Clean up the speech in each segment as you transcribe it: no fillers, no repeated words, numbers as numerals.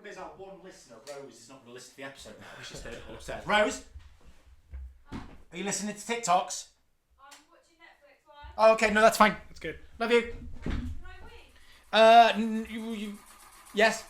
problem is our one listener, Rose, is not going to listen to the episode now. She's heard it upstairs. Rose? Are you listening to TikToks? I'm watching Netflix. Why? Oh, okay, no, that's fine. That's good. Love you. Can I win? Yes.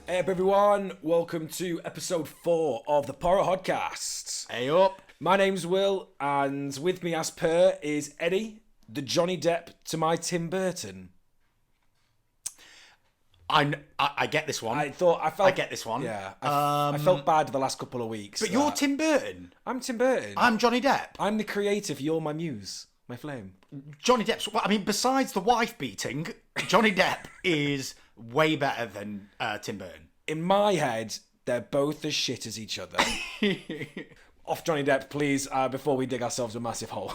Hey up everyone, welcome to episode 4 of the Porra Podcast. Hey up. My name's Will, and with me as per is Eddy, the Johnny Depp to my Tim Burton. I get this one. I get this one. Yeah, I felt bad the last couple of weeks. But you're Tim Burton. I'm Tim Burton. I'm Johnny Depp. I'm the creative, you're my muse, my flame. Johnny Depp's... Well, I mean, besides the wife beating, Johnny Depp is way better than Tim Burton. In my head, they're both as shit as each other. Off Johnny Depp, please, before we dig ourselves a massive hole.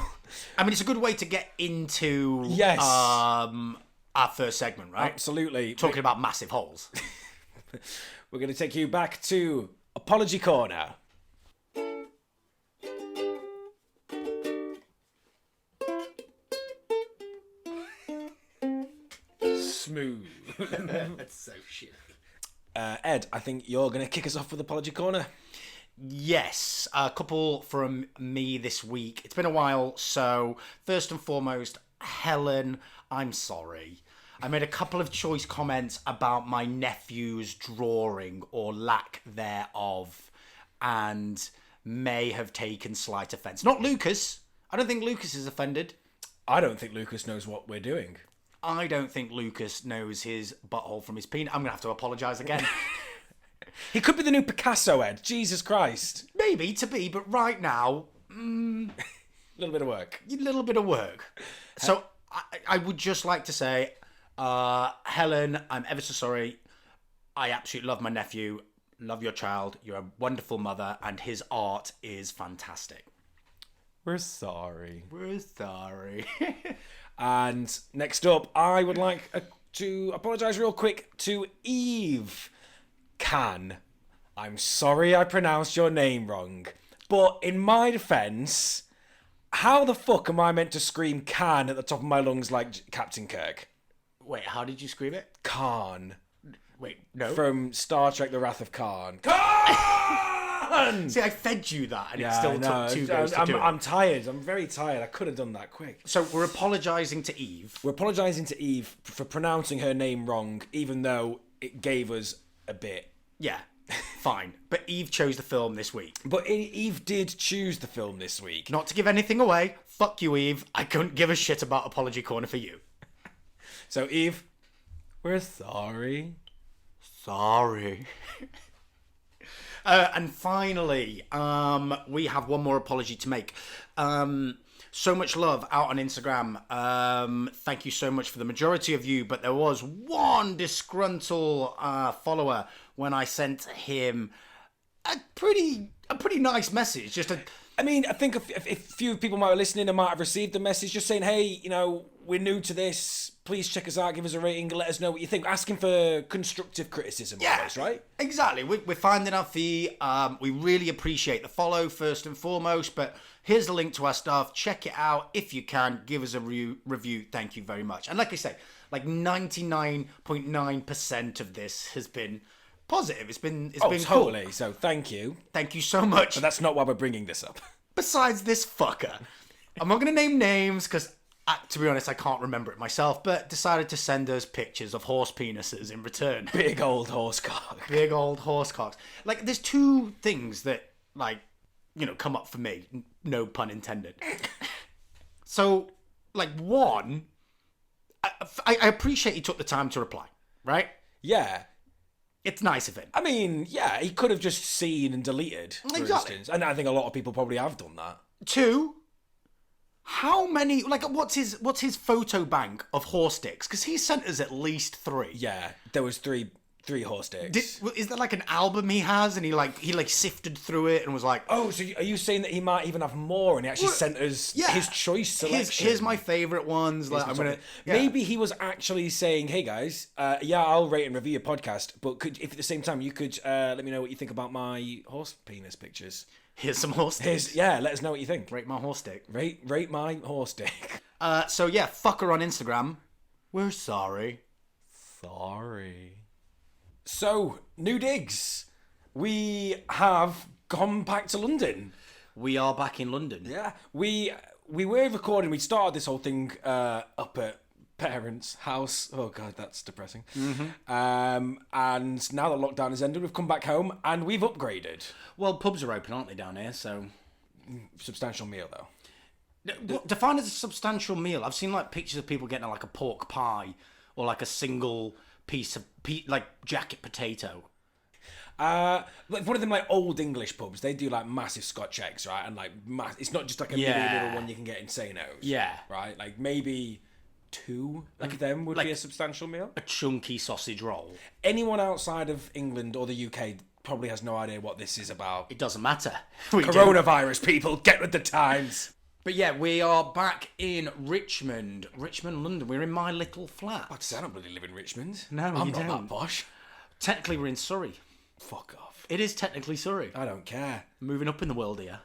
I mean, it's a good way to get into Yes. Our first segment, right? Absolutely. Talking about massive holes. We're going to take you back to Apology Corner. Smooth. That's so shit. Ed, I think you're going to kick us off with Apology Corner. Yes, a couple from me this week. It's been a while, so first and foremost, Helen, I'm sorry. I made a couple of choice comments about my nephew's drawing or lack thereof, and may have taken slight offence. Not Lucas. I don't think Lucas is offended. I don't think Lucas knows what we're doing. I don't think Lucas knows his butthole from his penis. I'm going to have to apologise again. He could be the new Picasso, Ed. Jesus Christ. Maybe to be, but right now, A little bit of work. a little bit of work. So I would just like to say, Helen, I'm ever so sorry. I absolutely love my nephew. Love your child. You're a wonderful mother, and his art is fantastic. We're sorry. We're sorry. And next up, I would like to apologise real quick to Eve Can. I'm sorry I pronounced your name wrong, but in my defence, how the fuck am I meant to scream Can at the top of my lungs like Captain Kirk? Wait, how did you scream it? Khan. Wait, no. From Star Trek The Wrath of Khan. Khan! See, I fed you that, and it still took 2 goes to do it. I'm tired. I'm very tired. I could have done that quick. So we're apologising to Eve. We're apologising to Eve for pronouncing her name wrong, even though it gave us a bit. Yeah, fine. But Eve chose the film this week. But Eve did choose the film this week. Not to give anything away. Fuck you, Eve. I couldn't give a shit about Apology Corner for you. So, Eve, we're sorry. Sorry. And finally, we have one more apology to make. So much love out on Instagram. Thank you so much for the majority of you, but there was one disgruntled follower when I sent him a pretty nice message. I mean, I think if a few people might be listening and might have received the message just saying, hey, you know, we're new to this. Please check us out, give us a rating, let us know what you think. Asking for constructive criticism, almost, right? Exactly. We're finding our feet. We really appreciate the follow, first and foremost, but here's the link to our stuff. Check it out if you can. Give us a review. Thank you very much. And like I say, like 99.9% of this has been positive. It's been totally. Cool. So thank you. Thank you so much. But that's not why we're bringing this up. Besides this fucker. I'm not going to name names because, to be honest, I can't remember it myself, but decided to send us pictures of horse penises in return. Big old horse cock. Big old horse cocks. Like, there's two things that, like, you know, come up for me. No pun intended. So, like, one, I appreciate he took the time to reply, right? Yeah. It's nice of him. I mean, yeah, he could have just seen and deleted, for instance. And I think a lot of people probably have done that. Two, how many, like, what's his photo bank of horse dicks? Because he sent us at least 3. Yeah, there was 3 3 horse sticks. Is there like an album he has, and he sifted through it and was like, Oh, so are you saying that he might even have more, and he actually sent us his choice selection? Here's my favourite ones. Like, I'm gonna Maybe he was actually saying, "Hey guys, I'll rate and review your podcast, but if at the same time you could let me know what you think about my horse penis pictures. Here's some horse sticks. Let us know what you think. Rate my horse stick. Rate my horse stick. Fuck her on Instagram. We're sorry. Sorry. So, new digs. We have gone back to London. We are back in London. Yeah, we were recording. We started this whole thing up at parents' house. Oh god, that's depressing. And now that lockdown has ended, we've come back home and we've upgraded. Well, pubs are open, aren't they, down here? So Substantial meal though. what defined as a substantial meal? I've seen like pictures of people getting like a pork pie or like a single piece of like jacket potato. Like one of them like old English pubs, they do like massive Scotch eggs, right? And like it's not just like a little one you can get in Sano's. Yeah. Right? Like maybe 2 of them would be a substantial meal. A chunky sausage roll. Anyone outside of England or the UK probably has no idea what this is about. It doesn't matter. We do. Coronavirus, people, get with the times. But yeah, we are back in Richmond, London. We're in my little flat. I don't really live in Richmond. No, I'm you not don't. that posh. Technically, we're in Surrey. Fuck off. It is technically Surrey. I don't care. Moving up in the world here.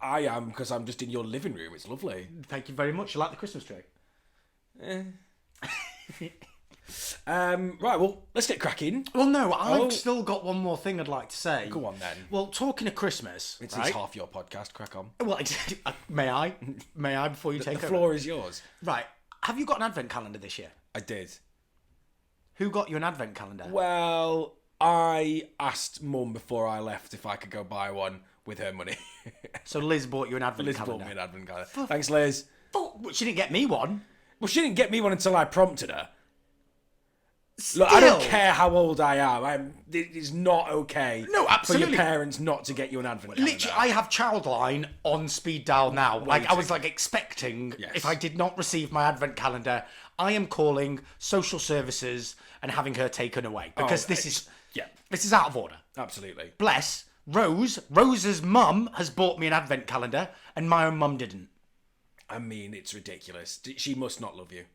I am, because I'm just in your living room. It's lovely. Thank you very much. You like the Christmas tree? Right, well, let's get cracking. Well, no, I've still got one more thing I'd like to say. Go on, then. Well, talking of Christmas, It's right? half your podcast. Crack on. Well, may I? May I before you take The over? floor is yours. Right. Have you got an advent calendar this year? I did. Who got you an advent calendar? Well, I asked Mum before I left if I could go buy one with her money. So Liz bought you an advent Liz calendar. bought me an advent calendar. Thanks, Liz. Oh, she didn't get me one. Well, she didn't get me one until I prompted her. Still. Look, I don't care how old I am. It is not okay No, absolutely. for your parents not to get you an advent calendar. Literally, I have Childline on speed dial now. Like, I was Waiting. like expecting, Yes. if I did not receive my advent calendar, I am calling social services and having her taken away. Because this is out of order. Absolutely. Bless Rose's mum has bought me an advent calendar and my own mum didn't. I mean, it's ridiculous. She must not love you.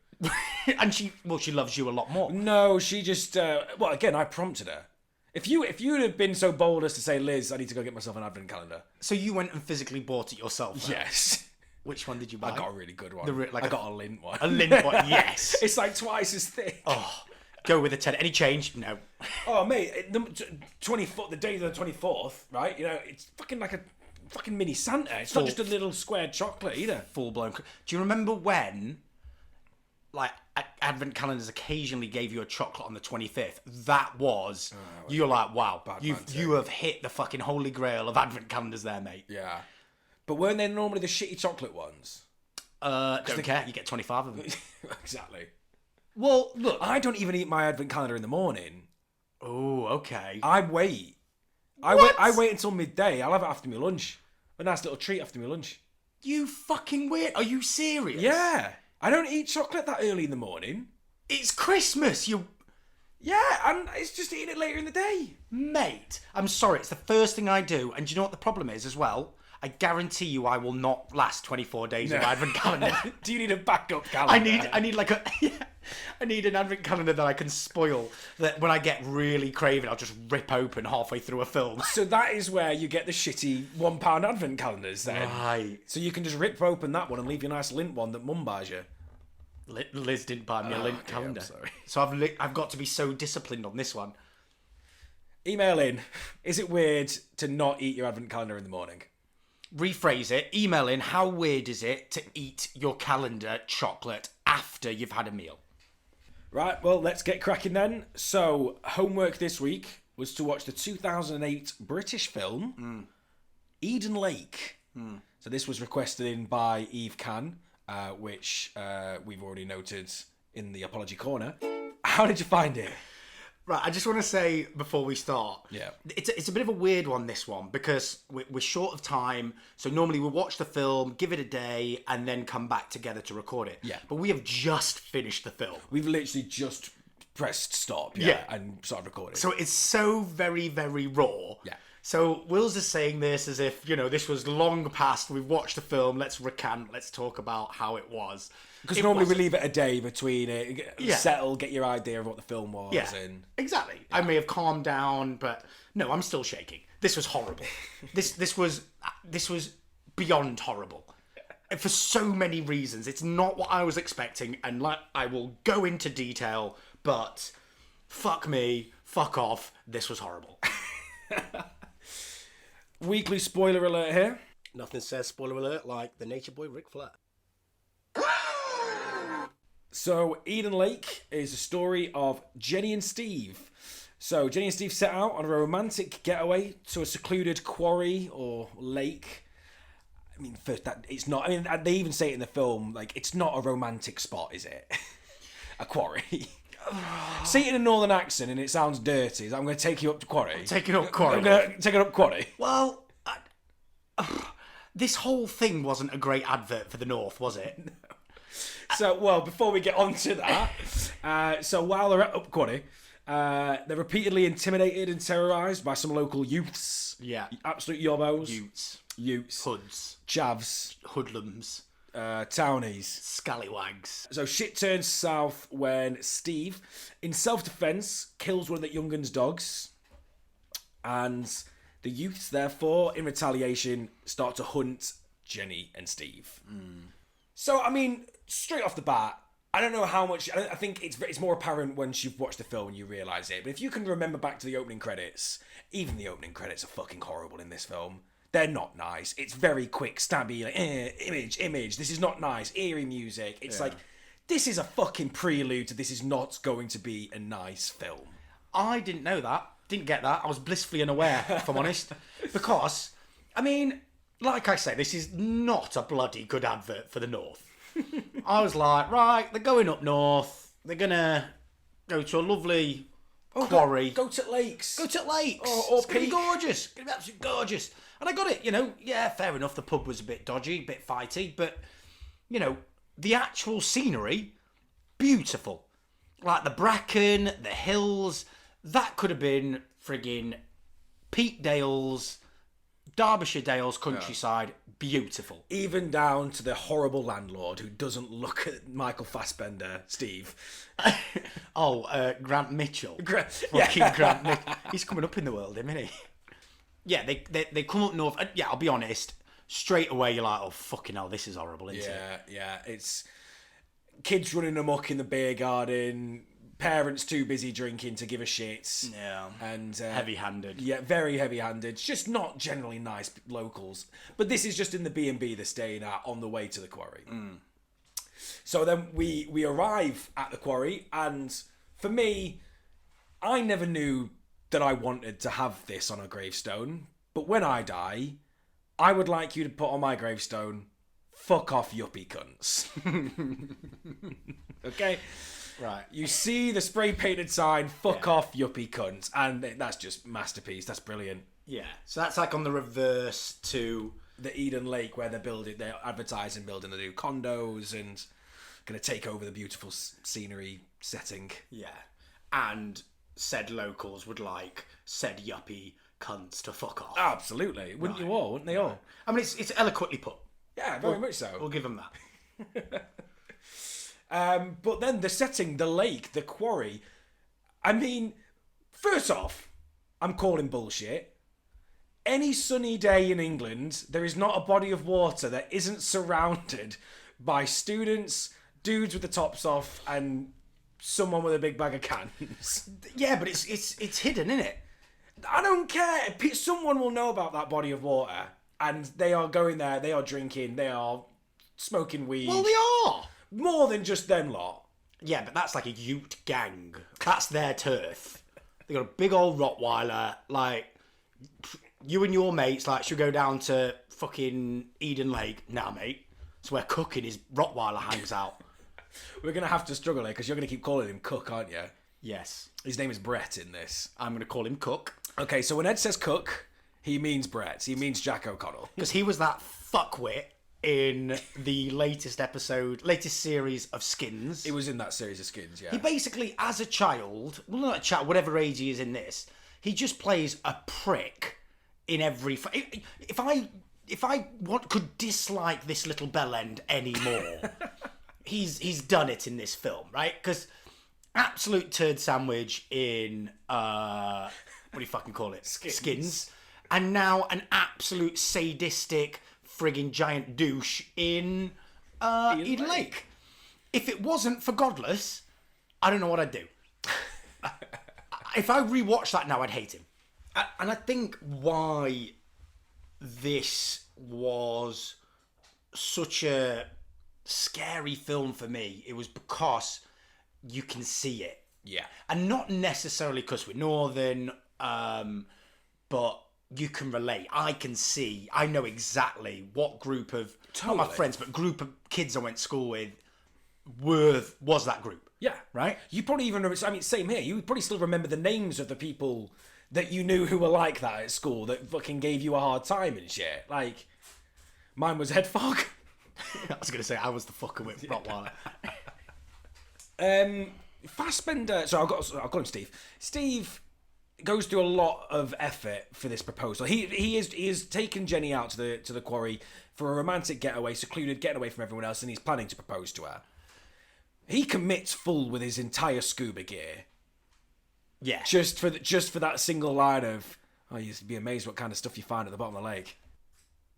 And she loves you a lot more. No, she just. Well, again, I prompted her. If you'd have been so bold as to say, Liz, I need to go get myself an advent calendar. So you went and physically bought it yourself? Though? Yes. Which one did you buy? I got a really good one. like I got a lint one. A lint one, yes. It's like twice as thick. Oh, go with a 10. Any change? No. Oh, mate, the 24th, the day of the 24th, right? You know, it's fucking like a fucking mini Santa. It's not just a little square chocolate either. Full blown. Do you remember when, like, advent calendars occasionally gave you a chocolate on the 25th? That was, you're like, wow, you have hit the fucking holy grail of advent calendars there, mate. Yeah. But weren't they normally the shitty chocolate ones? Don't care. You get 25 of them. Exactly. Well, look. I don't even eat my advent calendar in the morning. Oh, okay. I wait. What? I wait until midday. I'll have it after my lunch. A nice little treat after my lunch. You fucking weird. Are you serious? Yeah. I don't eat chocolate that early in the morning. It's Christmas. Yeah, and it's just eating it later in the day. Mate, I'm sorry. It's the first thing I do. And do you know what the problem is as well? I guarantee you I will not last 24 days of advent calendar. Do you need a backup calendar? I need like a I need an advent calendar that I can spoil, that when I get really craving I'll just rip open halfway through a film. So that is where you get the shitty £1 advent calendars then. Right. So you can just rip open that one and leave your nice lint one that Mum buys you. Liz didn't buy me a lint calendar. I'm sorry. So I've got to be so disciplined on this one. Email in. Is it weird to not eat your advent calendar in the morning? Rephrase it. Email in. How weird is it to eat your calendar chocolate after you've had a meal? Right. Well, let's get cracking then. So, homework this week was to watch the 2008 British film Eden Lake. So this was requested in by Eve Can, which we've already noted in the apology corner. How did you find it? Right, I just want to say before we start, Yeah, it's a bit of a weird one, this one, because we're short of time. So normally we watch the film, give it a day, and then come back together to record it. Yeah. But we have just finished the film. we've literally just pressed stop, Yeah. and started recording. So it's so very, very raw. Yeah. So Will's is saying this as if, this was long past, we've watched the film, let's recant, let's talk about how it was. Because normally we leave it a day between it, Yeah. settle, get your idea of what the film was. Yeah, And exactly. I may have calmed down, but no, I'm still shaking. This was horrible. this was beyond horrible. For so many reasons. It's not what I was expecting, and I will go into detail, but fuck me, fuck off, this was horrible. Weekly spoiler alert here. Nothing says spoiler alert like the nature boy Ric Flair. So, Eden Lake is a story of Jenny and Steve. So, Jenny and Steve set out on a romantic getaway to a secluded quarry or lake. I mean, first, that it's not. I mean, they even say it in the film, like, it's not a romantic spot, is it? A quarry. Say it in a northern accent and it sounds dirty. I'm going to take you up to quarry. Taking up quarry. I'm going to take it up quarry. Well, this whole thing wasn't a great advert for the North, was it? So, well, before we get on to that, so while they're at up quarry, they're repeatedly intimidated and terrorised by some local youths. Yeah. Absolute yobbos. Utes. Utes. Hoods. Chavs. Hoodlums. Townies. Scallywags. So shit turns south when Steve, in self-defence, kills one of the youngun's dogs. And the youths, therefore, in retaliation, start to hunt Jenny and Steve. So, I mean, straight off the bat, I don't know how much... I think it's more apparent once you've watched the film and you realise it. But if you can remember back to the opening credits, even the opening credits are fucking horrible in this film. They're not nice. It's very quick, stabby, like, image. This is not nice. Eerie music. It's like, this is a fucking prelude to this is not going to be a nice film. I didn't know that. Didn't get that. I was blissfully unaware, if I'm honest. Because, I mean, like I say, this is not a bloody good advert for the North. I was like, right, they're going up north. They're going to go to a lovely quarry. Go to lakes. Go to lakes. Or it's going to be peak. gorgeous. It's going to be absolutely gorgeous. And I got it, yeah, fair enough. The pub was a bit dodgy, a bit fighty, but, the actual scenery, beautiful. Like the bracken, the hills, that could have been friggin' Peakdale's, Derbyshire Dales countryside, beautiful. Even down to the horrible landlord who doesn't look at Michael Fassbender, Steve. Grant Mitchell. Yeah. Fucking Grant Mitchell. He's coming up in the world, isn't he? Yeah, they come up north. Yeah, I'll be honest. Straight away, you're like, oh, fucking hell, this is horrible, isn't it? Yeah. It's kids running amok in the beer garden, parents too busy drinking to give a shit. Yeah. And Heavy-handed. Yeah, very heavy-handed. It's just not generally nice locals. But this is just in the B&B they're staying at on the way to the quarry. So then we arrive at the quarry, and for me, I never knew that I wanted to have this on a gravestone. But when I die, I would like you to put on my gravestone, fuck off yuppie cunts. Okay? Right. You see the spray painted sign, fuck off yuppie cunts, and that's just masterpiece. That's brilliant. Yeah. So that's like on the reverse to... The Eden Lake where they're advertising building the new condos and going to take over the beautiful scenery setting. Yeah. And said locals would like said yuppie cunts to fuck off. Absolutely. Wouldn't you all? Wouldn't they all? I mean, it's eloquently put. Yeah, very much so. We'll give them that. But then the setting, the lake, the quarry. I mean, first off, I'm calling bullshit. Any sunny day in England, there is not a body of water that isn't surrounded by students, dudes with the tops off, and someone with a big bag of cans. Yeah, but it's hidden, isn't it? I don't care. Someone will know about that body of water, and they are going there, they are drinking, they are smoking weed. Well, they are. More than just them lot. Yeah, but that's like a Ute gang. That's their turf. They got a big old Rottweiler. Like, you and your mates, like, should go down to fucking Eden Lake. Nah, mate. It's where Cook and his Rottweiler hangs out. We're going to have to struggle here, because you're going to keep calling him Cook, aren't you? Yes. His name is Brett in this. I'm going to call him Cook. Okay, so when Ed says Cook, he means Brett. He means Jack O'Connell. Because he was that fuckwit in the latest series of Skins. It was in that series of Skins, yeah. He basically, as a child, well, not a child, whatever age he is in this, he just plays a prick in every. If I could dislike this little bellend anymore, he's done it in this film, right? Because absolute turd sandwich in what do you fucking call it? Skins. And now an absolute sadistic frigging giant douche in Eden Lake. If it wasn't for Godless, I don't know what I'd do. If I rewatch that now, I'd hate him. And I think why this was such a scary film for me, it was because you can see it. Yeah. And not necessarily because we're Northern, but you can relate. I know exactly what group of, not my friends, but group of kids I went to school with was that group. Yeah. Right? You probably even remember, I mean, same here. You probably still remember the names of the people that you knew who were like that at school that fucking gave you a hard time and shit. Like, mine was Head Fog. I was going to say, I was the fucker with Rottweiler. Fassbender, so I'll call him Steve. Steve goes through a lot of effort for this proposal. He is taken Jenny out to the quarry for a romantic getaway, secluded, getting away from everyone else, and he's planning to propose to her. He commits full with his entire scuba gear. Yeah. Just for that single line of, oh, you'd be amazed what kind of stuff you find at the bottom of the lake.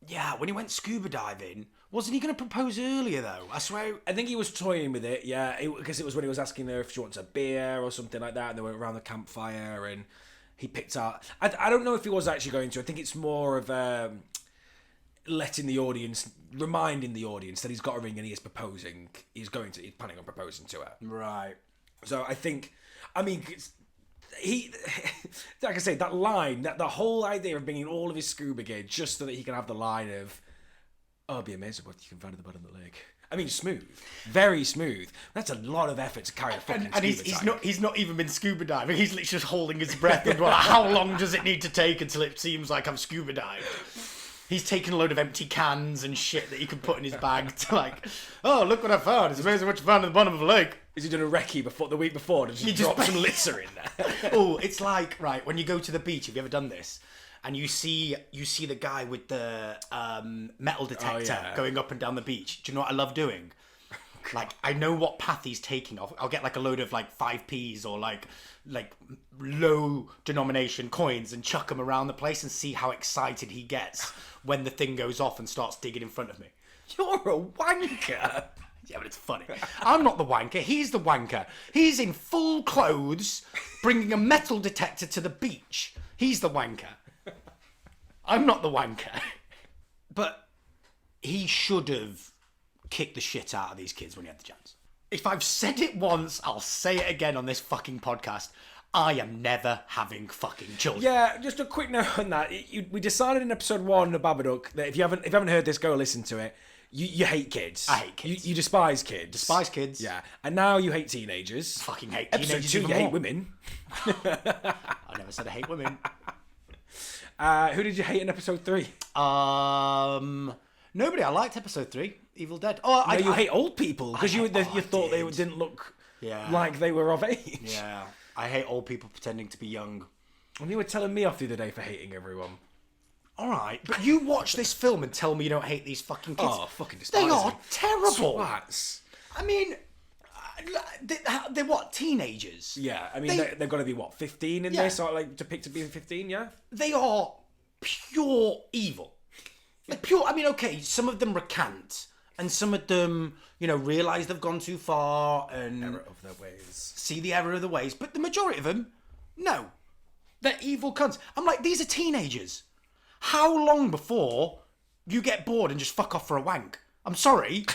Yeah, when he went scuba diving, wasn't he going to propose earlier, though? I swear. I think he was toying with it, yeah, because it was when he was asking her if she wants a beer or something like that, and they were around the campfire, and he picked out... I don't know if he was actually going to. I think it's more of reminding the audience that he's got a ring and he is proposing. He's planning on proposing to her. Right. So I think... I mean... like I say, that line, the whole idea of bringing all of his scuba gear just so that he can have the line of, oh, I'd be amazed at what you can find at the bottom of the lake. I mean, smooth, very smooth. That's a lot of effort to carry a fucking scuba tank. He's not even been scuba diving. He's literally just holding his breath. And how long does it need to take until it seems like I'm scuba dived? He's taking a load of empty cans and shit that he can put in his bag to like, oh, look what I found. It's amazing what you found at the bottom of the lake. Is he done a recce the week before to just drop some litter in there? Oh, it's like, right, when you go to the beach, have you ever done this? And you see the guy with the metal detector going up and down the beach. Do you know what I love doing? Like, I know what path he's taking. I'll get like a load of like 5p's or like low denomination coins and chuck them around the place and see how excited he gets when the thing goes off and starts digging in front of me. You're a wanker. Yeah, but it's funny. I'm not the wanker. He's the wanker. He's in full clothes, bringing a metal detector to the beach. He's the wanker. I'm not the wanker. But he should have kicked the shit out of these kids when he had the chance. If I've said it once, I'll say it again on this fucking podcast. I am never having fucking children. Yeah, just a quick note on that. We decided in episode 1 of Babadook that if you haven't heard this, go listen to it. You hate kids. I hate kids. You despise kids. Despise kids. Yeah. And now you hate teenagers. Fucking hate Episode teenagers 2, even you more. hate women. I never said I hate women. Who did you hate in episode 3? Nobody. I liked episode 3, Evil Dead. You hate old people because you thought they didn't look like they were of age. Yeah. I hate old people pretending to be young. And you were telling me off the other day for hating everyone. All right, but you watch this film and tell me you don't hate these fucking kids. Oh, fucking despise They are them. terrible. Twats. I mean, they're what, teenagers? Yeah, I mean, they've got to be, 15 in this? Or like depicted being 15, yeah? They are pure evil. Like pure, I mean, okay, some of them recant, and some of them, realise they've gone too far and... Error of their ways. See the error of the ways, but the majority of them, no. They're evil cunts. I'm like, these are teenagers. How long before you get bored and just fuck off for a wank? I'm sorry.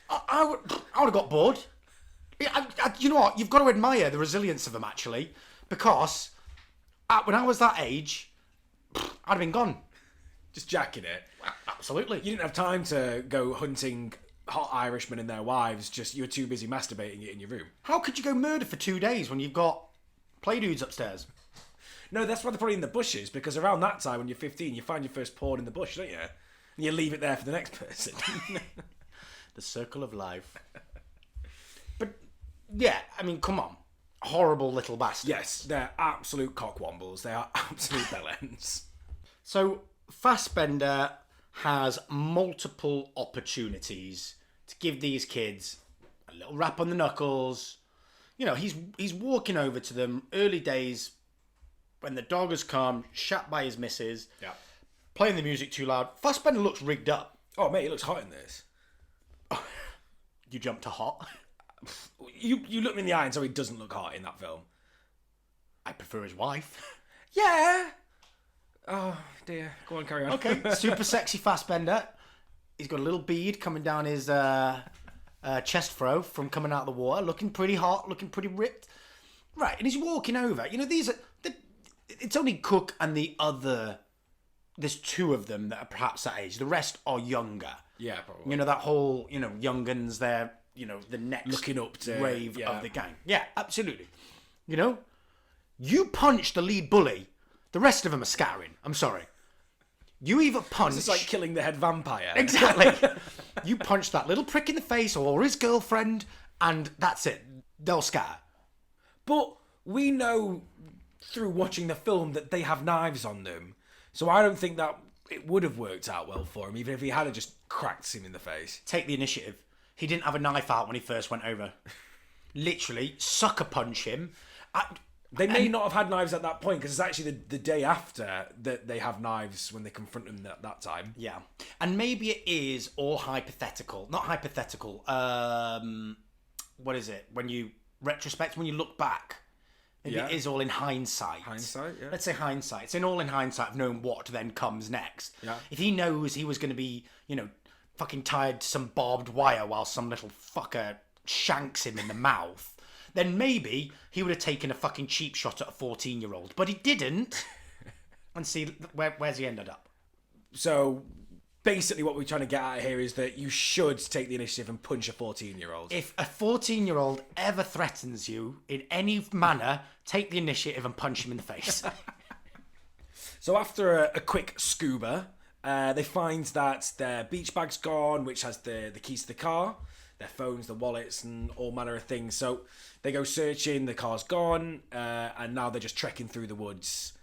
I would have got bored. You know what? You've got to admire the resilience of them, actually. Because when I was that age, I'd have been gone. Just jacking it. Absolutely. You didn't have time to go hunting hot Irishmen and their wives. Just you were too busy masturbating it in your room. How could you go murder for 2 days when you've got play dudes upstairs? No, that's why they're probably in the bushes, because around that time when you're 15, you find your first porn in the bush, don't you? You leave it there for the next person. The circle of life. But, yeah, I mean, come on. Horrible little bastards. Yes, they're absolute cockwombles. They are absolute bellends. So, Fassbender has multiple opportunities to give these kids a little rap on the knuckles. You know, he's walking over to them early days when the dog has come, shat by his missus, playing the music too loud. Fassbender looks rigged up. Oh, mate, he looks hot in this. You jumped to hot. You look me in the eye and so he doesn't look hot in that film. I prefer his wife. Yeah. Oh, dear. Go on, carry on. Okay, super sexy Fassbender. He's got a little bead coming down his chest fro from coming out of the water, looking pretty hot, looking pretty ripped. Right, and he's walking over. You know, it's only Cook and the other. There's two of them that are perhaps that age. The rest are younger. Yeah, probably. You know, that whole, younguns, they're, the next Looking up to wave of the gang. Yeah, absolutely. You punch the lead bully, the rest of them are scattering. I'm sorry. You either punch... It's like killing the head vampire. Exactly. You punch that little prick in the face or his girlfriend, and that's it. They'll scatter. But we know through watching the film that they have knives on them. So I don't think that it would have worked out well for him, even if he had just cracked him in the face. Take the initiative. He didn't have a knife out when he first went over. Literally, sucker punch him. They may not have had knives at that point, because it's actually the day after that they have knives when they confront him at that time. Yeah. And maybe it is all hypothetical. Not hypothetical. What is it? When you look back. Maybe it is all in hindsight. Hindsight, yeah. Let's say hindsight. It's all in hindsight of knowing what then comes next. Yeah. If he knows he was going to be, fucking tied to some barbed wire while some little fucker shanks him in the mouth, then maybe he would have taken a fucking cheap shot at a 14-year-old. But he didn't. And see, where's he ended up? So, basically what we're trying to get at here is that you should take the initiative and punch a 14-year-old. If a 14-year-old ever threatens you in any manner, take the initiative and punch him in the face. So after a quick scuba, they find that their beach bag's gone, which has the keys to the car, their phones, the wallets, and all manner of things. So they go searching, the car's gone, and now they're just trekking through the woods.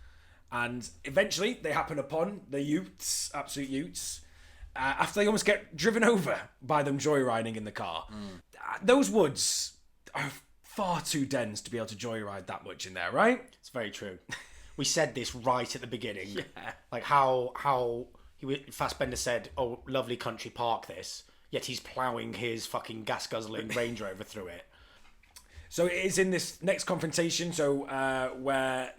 And eventually they happen upon the Utes, absolute Utes, after they almost get driven over by them joyriding in the car. Those woods are far too dense to be able to joyride that much in there, right? It's very true. We said this right at the beginning. Yeah. Like how Fassbender said, "Oh, lovely country park this," yet he's ploughing his fucking gas-guzzling Range Rover through it. So it is in this next confrontation, where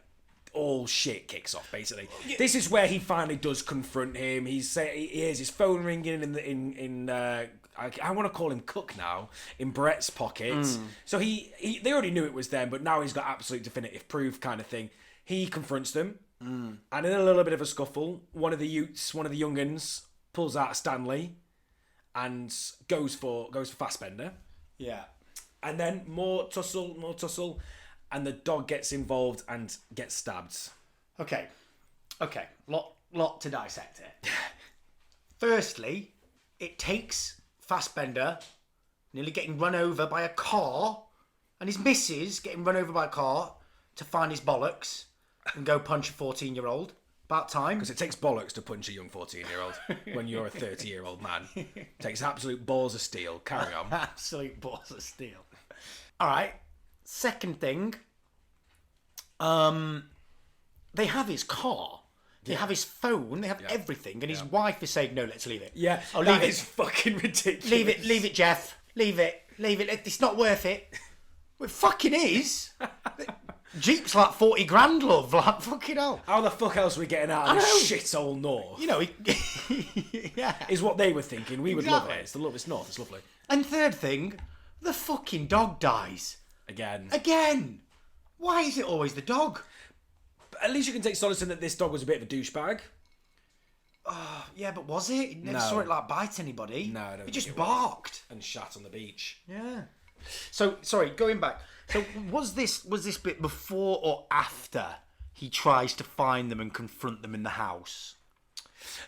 all shit kicks off, basically. Yeah. This is where he finally does confront him. He hears his phone ringing in I want to call him Cook now, in Brett's pocket. So they already knew it was them, but now he's got absolute definitive proof kind of thing. He confronts them, and in a little bit of a scuffle, one of the young'uns, pulls out a Stanley and goes for Fassbender. Yeah. And then more tussle, and the dog gets involved and gets stabbed. Okay. Lot to dissect here. Firstly, it takes Fassbender nearly getting run over by a car and his missus getting run over by a car to find his bollocks and go punch a 14-year-old. About time. Because it takes bollocks to punch a young 14-year-old when you're a 30-year-old man. It takes absolute balls of steel. Carry on. Absolute balls of steel. All right. Second thing. They have his car. They have his phone. They have everything. And his wife is saying, "No, let's leave it." Yeah. Oh, leave it. Is fucking ridiculous. Leave it, Jeff. Leave it. It's not worth it. Well, it fucking is. Jeep's like 40 grand, love. Like, fucking hell. How the fuck else are we getting out of this shithole north? Yeah. Is what they were thinking. We would love it. It's north. It's lovely. And third thing, the fucking dog dies. Again. Why is it always the dog? At least you can take solace in that this dog was a bit of a douchebag. Oh, yeah, but was it? You never saw it bite anybody. No, I don't. It just barked and shat on the beach. Yeah. So sorry, going back. So was this bit before or after he tries to find them and confront them in the house?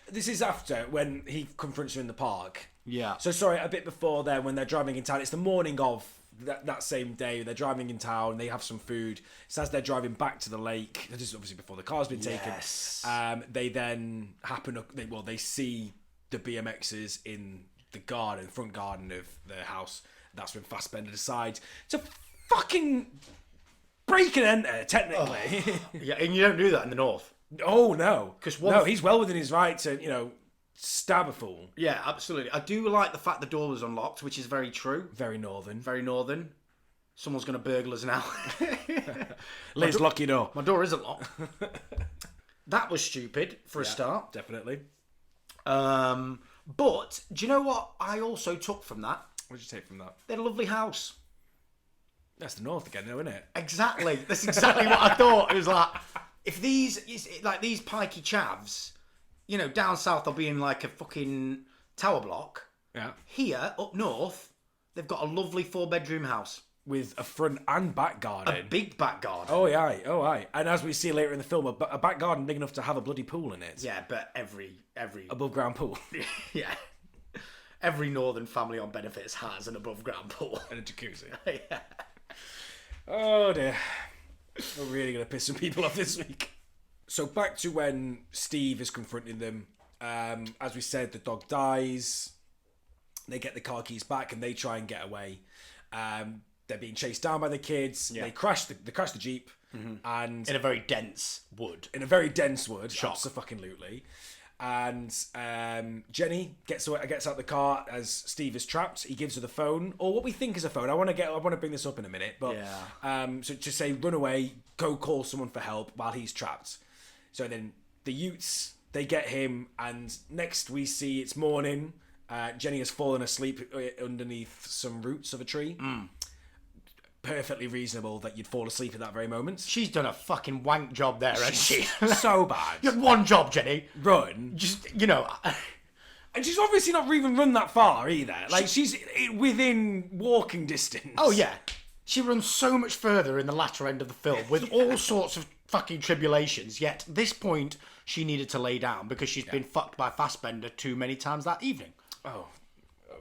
This is after when he confronts her in the park. Yeah. So sorry, a bit before then when they're driving in town. It's the morning of that same day. They're driving in town. They have some food. It's as they're driving back to the lake. This is obviously before the car's been taken. Yes. They then they see the BMXs in the front garden of the house. That's when Fassbender decides to fucking break and enter, technically. Yeah, and you don't do that in the north. Oh, no. 'Cause he's well within his right to, stab a fool. Yeah, absolutely. I do like the fact the door was unlocked, which is very true. Very northern. Very northern. Someone's going to burgle us now. Liz, lock your door. My door isn't locked. That was stupid for a start. Definitely. But do you know what I also took from that? What did you take from that? They had a lovely house. That's the north again, though, isn't it? Exactly. That's exactly what I thought. It was like, if these pikey chavs, down south they'll be in like a fucking tower block. Yeah. Here, up north, they've got a lovely 4-bedroom house. With a front and back garden. A big back garden. Oh, aye. And as we see later in the film, a back garden big enough to have a bloody pool in it. Yeah, but every Above ground pool. yeah. Every northern family on benefits has an above ground pool. And a jacuzzi. Yeah. Oh, dear. We're really going to piss some people off this week. So back to when Steve is confronting them. As we said, the dog dies. They get the car keys back and they try and get away. They're being chased down by the kids. Yeah. They crash the Jeep. And In a very dense wood. Shock. Absolutely. And Jenny gets out the car as Steve is trapped. He gives her the phone, or what we think is a phone. I want to bring this up in a minute, but so to say, run away, go call someone for help while he's trapped. So then the Utes, they get him, and next we see it's morning. Jenny has fallen asleep underneath some roots of a tree. Perfectly reasonable that you'd fall asleep at that very moment. She's done a fucking wank job there, hasn't she? So bad. You had one job, Jenny. Run. Just, And she's obviously not even run that far either. Like, she's within walking distance. Oh, yeah. She runs so much further in the latter end of the film with all sorts of fucking tribulations, yet at this point she needed to lay down because she's been fucked by Fassbender too many times that evening. Oh,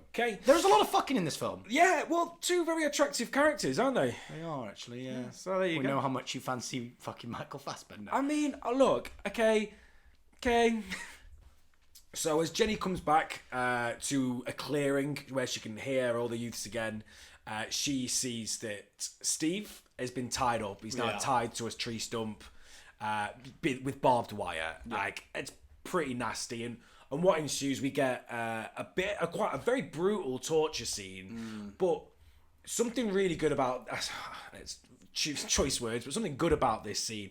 okay. There's a lot of fucking in this film. Yeah, well, two very attractive characters, aren't they? They are, actually, yeah. So there you We go. know how much you fancy fucking Michael Fassbender. I mean, look, okay. So as Jenny comes back to a clearing where she can hear all the youths again, she sees that Steve has been tied up. He's now tied to a tree stump with barbed wire. Like, it's pretty nasty. And what ensues, we get quite a very brutal torture scene. But something really good about, it's choice words, but something good about this scene.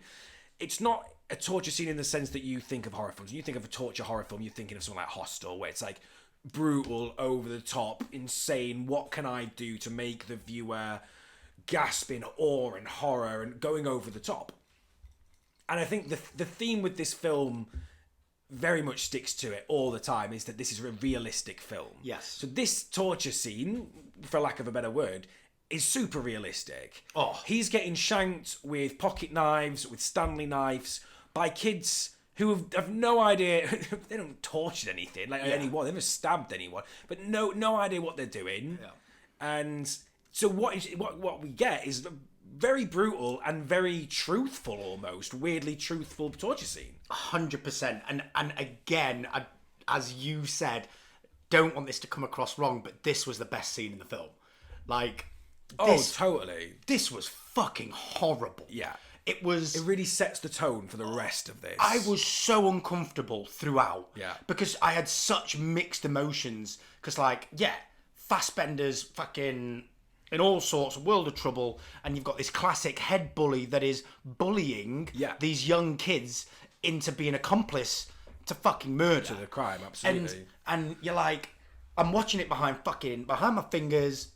It's not a torture scene in the sense that you think of horror films. When you think of a torture horror film, you're thinking of something like Hostel, where it's like brutal, over the top, insane. What can I do to make the viewer gasp in awe and horror and going over the top? And I think the theme with this film very much sticks to it all the time, is that this is a realistic film. Yes. So this torture scene, for lack of a better word, is super realistic. Oh. He's getting shanked with pocket knives, with Stanley knives, by kids who have no idea. They don't torture anything, anyone. They never stabbed anyone, but no idea what they're doing. Yeah. And so what we get is very brutal and very truthful, almost weirdly truthful torture scene. 100%. And again, as you said, don't want this to come across wrong, but this was the best scene in the film. Like, totally. This was fucking horrible. Yeah. It really sets the tone for the rest of this. I was so uncomfortable throughout. Yeah. Because I had such mixed emotions. Because, Fassbender's fucking in all sorts of world of trouble, and you've got this classic head bully that is bullying these young kids into being accomplice to fucking murder. To the crime, absolutely. And you're like, I'm watching it behind my fingers,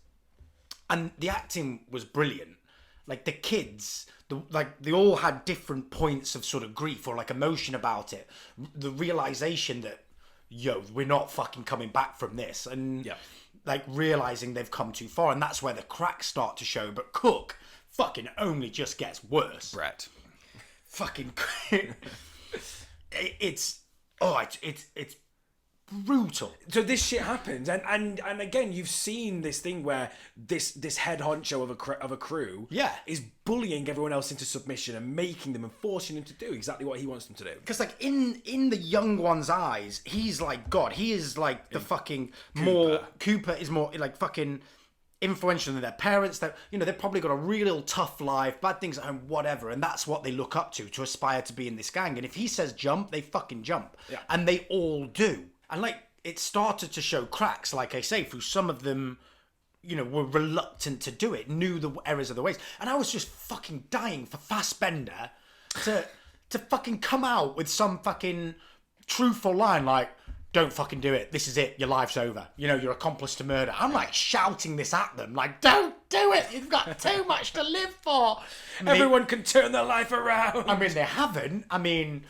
and the acting was brilliant. Like, the kids, they all had different points of sort of grief or like emotion about it. The realization that, we're not fucking coming back from this. And like realizing they've come too far, and that's where the cracks start to show. But Cook fucking only just gets worse. Brett. Fucking it's Oh, it's brutal. So this shit happens, and again, you've seen this thing where this head honcho of a crew is bullying everyone else into submission and making them and forcing them to do exactly what he wants them to do. Because like in the young one's eyes, he's like God. He is like the fucking Cooper is more like fucking influential than their parents. That they've probably got a real tough life, bad things at home, whatever, and that's what they look up to aspire to be in this gang. And if he says jump, they fucking jump, and they all do. And like it started to show cracks, like I say, through some of them, were reluctant to do it, knew the errors of the ways. And I was just fucking dying for Fassbender to fucking come out with some fucking truthful line like, don't fucking do it. This is it. Your life's over. You're accomplice to murder. I'm like shouting this at them like, don't do it. You've got too much to live for. Everyone can turn their life around. I mean, they haven't. I mean,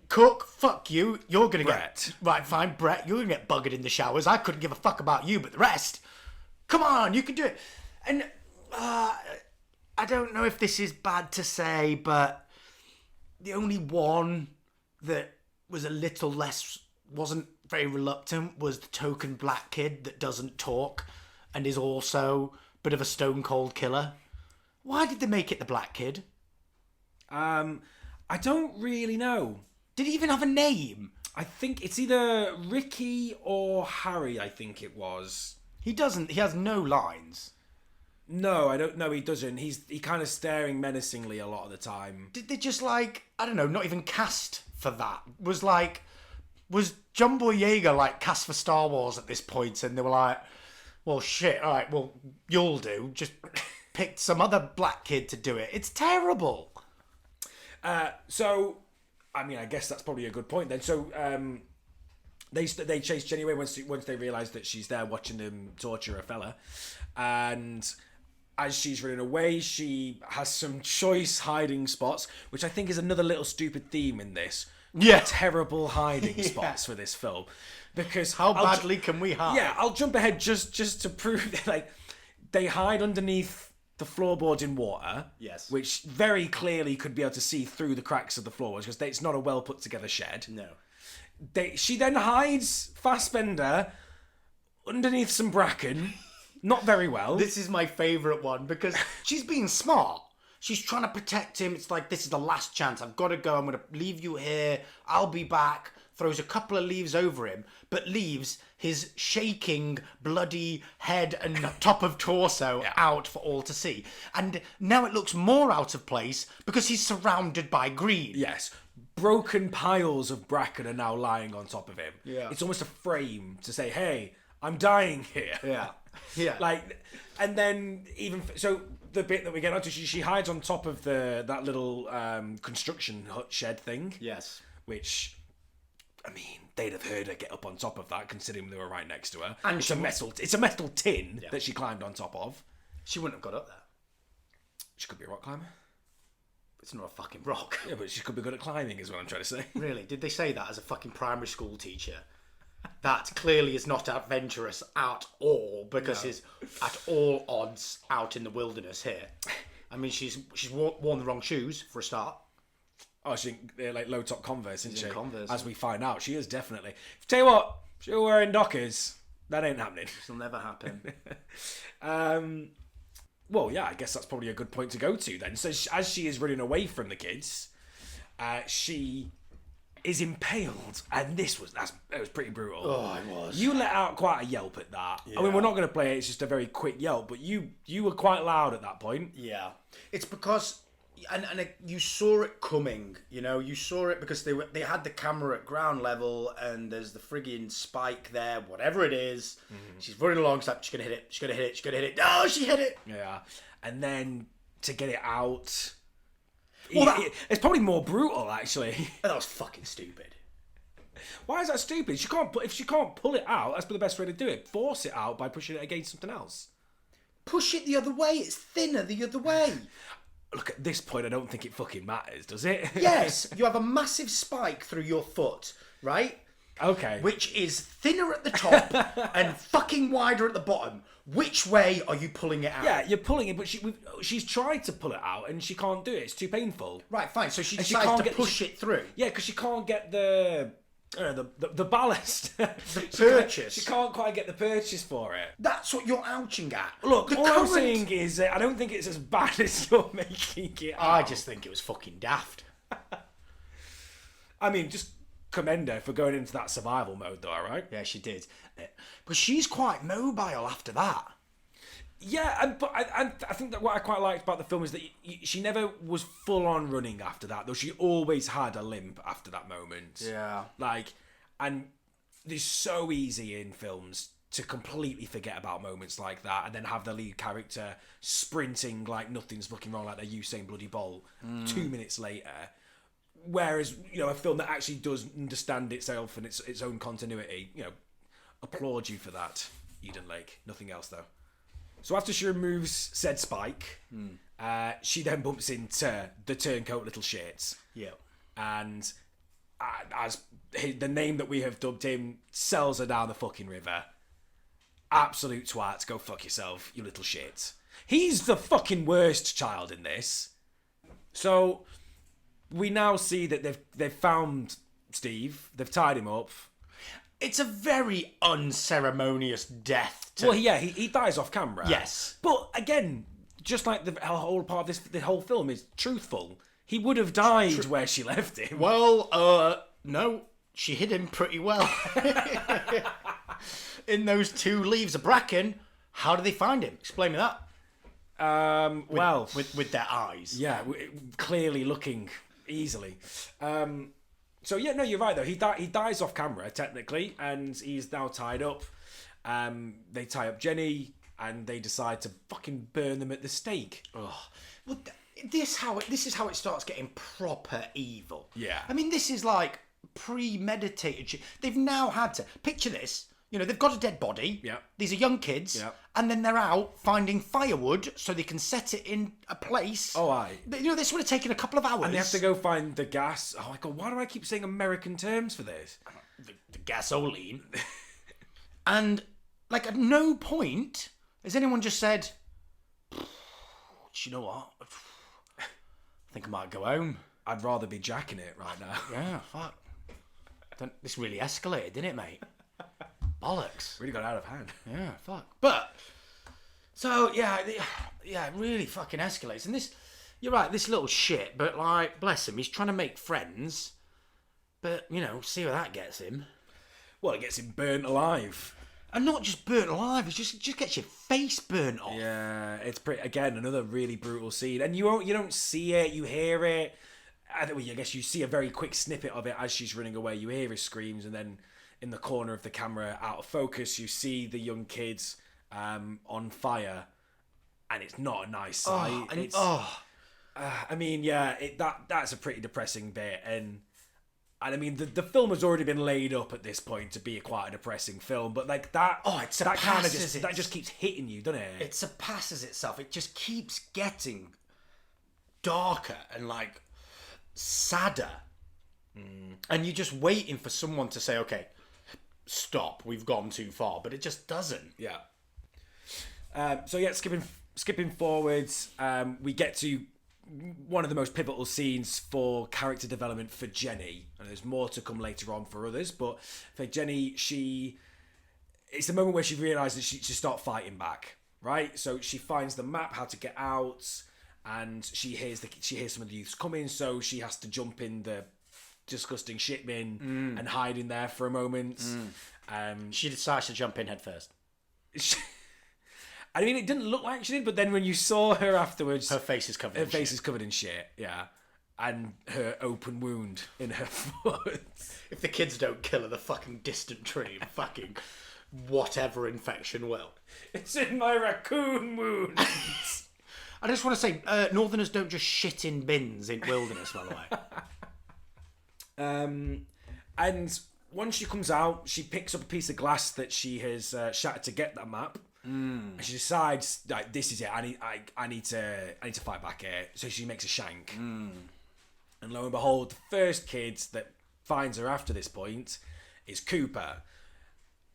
Cook, fuck you. You're going to Brett. Right, fine. Brett, you're going to get buggered in the showers. I couldn't give a fuck about you, but the rest, come on, you can do it. And I don't know if this is bad to say, but the only one that was a little less, wasn't very reluctant, was the token black kid that doesn't talk and is also a bit of a stone cold killer. Why did they make it the black kid? I don't really know. Did he even have a name? I think it's either Ricky or Harry, I think it was. He doesn't. He has no lines. No, I don't know. He doesn't. He kind of staring menacingly a lot of the time. Did they just I don't know, not even cast for that? Was John Boyega cast for Star Wars at this point, and they were like, well, shit, all right, well, you'll do. Just picked some other black kid to do it. It's terrible. So, I mean, I guess that's probably a good point then. So, they chase Jenny away once they realise that she's there watching them torture a fella, and as she's running away, she has some choice hiding spots, which I think is another little stupid theme in this. Yeah, terrible hiding spots for this film, because how badly can we hide? Yeah, I'll jump ahead just to prove that they hide underneath the floorboards in water, yes, which very clearly could be able to see through the cracks of the floorboards because it's not a well put together shed. No. She then hides Fassbender underneath some bracken, not very well. This is my favourite one because she's being smart. She's trying to protect him. It's like, this is the last chance. I've got to go. I'm going to leave you here. I'll be back. Throws a couple of leaves over him, but leaves his shaking, bloody head and top of torso out for all to see. And now it looks more out of place because he's surrounded by green. Yes. Broken piles of bracken are now lying on top of him. Yeah. It's almost a frame to say, hey, I'm dying here. Yeah. Yeah. And then so the bit that we get onto, she hides on top of that little construction hut shed thing. Yes. Which, I mean, they'd have heard her get up on top of that, considering they were right next to her. And it's a metal tin that she climbed on top of. She wouldn't have got up there. She could be a rock climber. It's not a fucking rock. Yeah, but she could be good at climbing, is what I'm trying to say. Really? Did they say that as a fucking primary school teacher? That clearly is not adventurous at all, because he's at all odds out in the wilderness here. I mean, she's worn the wrong shoes for a start. Oh, they're like low top Converse, isn't she? Converse. As we find out, she is definitely. Tell you what, if you're wearing Dockers, that ain't happening. This'll never happen. Well, yeah, I guess that's probably a good point to go to then. So as she is running away from the kids, she is impaled, and it was pretty brutal. Oh, it was. You let out quite a yelp at that. Yeah. I mean, we're not going to play it. It's just a very quick yelp, but you were quite loud at that point. Yeah, it's because. And you saw it coming, you saw it because they had the camera at ground level, and there's the friggin' spike there, whatever it is. Mm-hmm. She's running along, she's like, she's gonna hit it, she's gonna hit it, she's gonna hit it. Oh, she hit it! Yeah, and then to get it out, it's probably more brutal actually. That was fucking stupid. Why is that stupid? If she can't pull it out, that's the best way to do it. Force it out by pushing it against something else. Push it the other way. It's thinner the other way. Look, at this point, I don't think it fucking matters, does it? Yes, you have a massive spike through your foot, right? Okay. Which is thinner at the top and fucking wider at the bottom. Which way are you pulling it out? Yeah, you're pulling it, but she's tried to pull it out and she can't do it. It's too painful. Right, fine. So she decides to push it through. Yeah, because she can't get the The ballast. The purchase. She can't quite get the purchase for it. That's what you're ouching at. Look, the all I'm current- saying is I don't think it's as bad as you're making it I out. just think it was fucking daft. I mean, just commend her for going into that survival mode, though, alright? Yeah, she did. But she's quite mobile after that. Yeah, but I think that what I quite liked about the film is that she never was full on running after that, though she always had a limp after that moment. Yeah. Like, and it's so easy in films to completely forget about moments like that and then have the lead character sprinting like nothing's fucking wrong, like they're Usain bloody Bolt 2 minutes later. Whereas, you know, a film that actually does understand itself and its own continuity, you know, applaud you for that, Eden Lake. Nothing else, though. So after she removes said spike, she then bumps into the turncoat little shits. Yeah. And as the name that we have dubbed him, sells her down the fucking river. Absolute twat. Go fuck yourself, you little shit. He's the fucking worst child in this. So we now see that they've found Steve. They've tied him up. It's a very unceremonious death. Well, yeah, he dies off camera. Yes. But again, just like the whole part of the whole film is truthful. He would have died where she left him. Well, no, she hid him pretty well. In those 2 leaves of bracken, how did they find him? Explain me that. With their eyes. Yeah, clearly looking easily. So yeah, no, you're right though. He dies off camera technically, and he's now tied up. They tie up Jenny, and they decide to fucking burn them at the stake. Well, this is how it starts getting proper evil. Yeah. I mean, this is like premeditated shit. They've now had to picture this. You know, they've got a dead body. Yeah. These are young kids. Yeah. And then they're out finding firewood so they can set it in a place. Oh, aye. You know, this would have taken a couple of hours. And they have to go find the gas. Oh my god, why do I keep saying American terms for this? The gasoline. And, like, at no point has anyone just said, do you know what? I think I might go home. I'd rather be jacking it right now. Yeah, fuck. This really escalated, didn't it, mate? Bollocks. Really got out of hand. Yeah, fuck. But, so, yeah, it really fucking escalates. And this, you're right, this little shit, but, like, bless him, he's trying to make friends. But, you know, see where that gets him. Well, it gets him burnt alive. And not just burnt alive, it just gets your face burnt off. Yeah, it's pretty. Again, another really brutal scene, and you don't see it, you hear it. I guess you see a very quick snippet of it as she's running away. You hear his screams, and then in the corner of the camera, out of focus, you see the young kids on fire, and it's not a nice sight. I mean, yeah, that's a pretty depressing bit, and I mean, the film has already been laid up at this point to be quite a depressing film, but like that, that kind of just keeps hitting you, doesn't it? It surpasses itself. It just keeps getting darker and like sadder, and you're just waiting for someone to say, "Okay, stop. We've gone too far," but it just doesn't. Yeah. So yeah, skipping forwards, we get to one of the most pivotal scenes for character development for Jenny, and there's more to come later on for others, but for Jenny, it's the moment where she realizes she should start fighting back, right? So she finds the map, how to get out, and she hears some of the youths coming, so she has to jump in the disgusting shit bin and hide in there for a moment. She decides to jump in head first. I mean, it didn't look like she did, but then when you saw her afterwards, Her face is covered. her face is covered in shit, yeah, and her open wound in her foot. If the kids don't kill her, the fucking distant tree, fucking whatever infection will. It's in my raccoon wound. I just want to say, Northerners don't just shit in bins in wilderness, by the way. And once she comes out, she picks up a piece of glass that she has shattered to get that map. And she decides, like, this is it. I need to fight back here. So she makes a shank. And lo and behold, the first kid that finds her after this point is Cooper,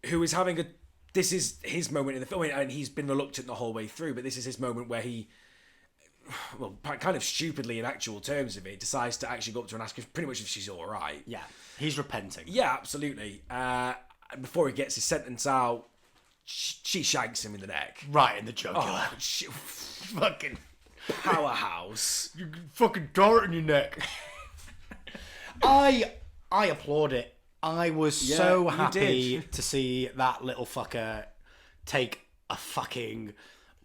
who is having this is his moment in the film, and he's been reluctant the whole way through. But this is his moment where he well, kind of stupidly in actual terms of it, decides to actually go up to her and ask her pretty much if she's all right. Yeah, he's repenting. Yeah, absolutely. Before he gets his sentence out, she shanks him in the neck. Right in the jugular. Oh, Fucking powerhouse. you fucking dart in your neck. I applaud it. I was so you happy did. to see that little fucker take a fucking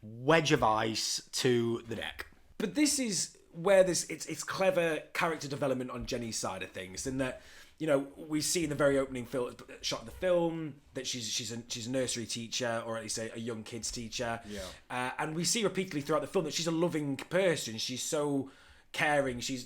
wedge of ice to the neck. But this is where it's clever character development on Jenny's side of things, in that, you know, we see in the very opening shot of the film that she's a nursery teacher, or at least a young kids teacher. Yeah. And we see repeatedly throughout the film that she's a loving person. She's so caring. She's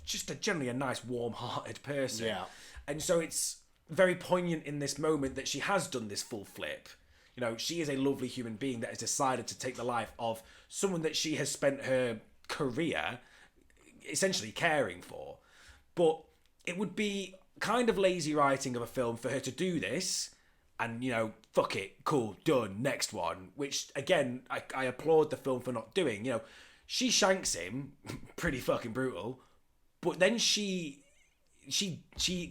just generally a nice, warm-hearted person. Yeah. And so it's very poignant in this moment that she has done this full flip. You know, she is a lovely human being that has decided to take the life of someone that she has spent her career essentially caring for. But it would be kind of lazy writing of a film for her to do this and, you know, fuck it, cool, done, next one. Which, again, I applaud the film for not doing. You know, she shanks him, pretty fucking brutal, but then she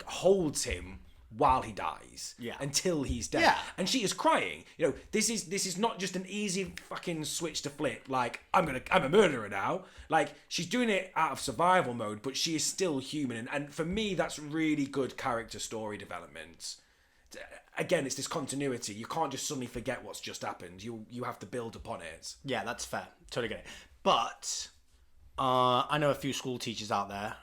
holds him while he dies, until he's dead. Yeah. And she is crying. You know, this is not just an easy fucking switch to flip, like, I'm a murderer now. Like, she's doing it out of survival mode, but she is still human. And for me, that's really good character story development. Again, it's this continuity. You can't just suddenly forget what's just happened. You have to build upon it. Yeah, that's fair. Totally get it. But I know a few school teachers out there,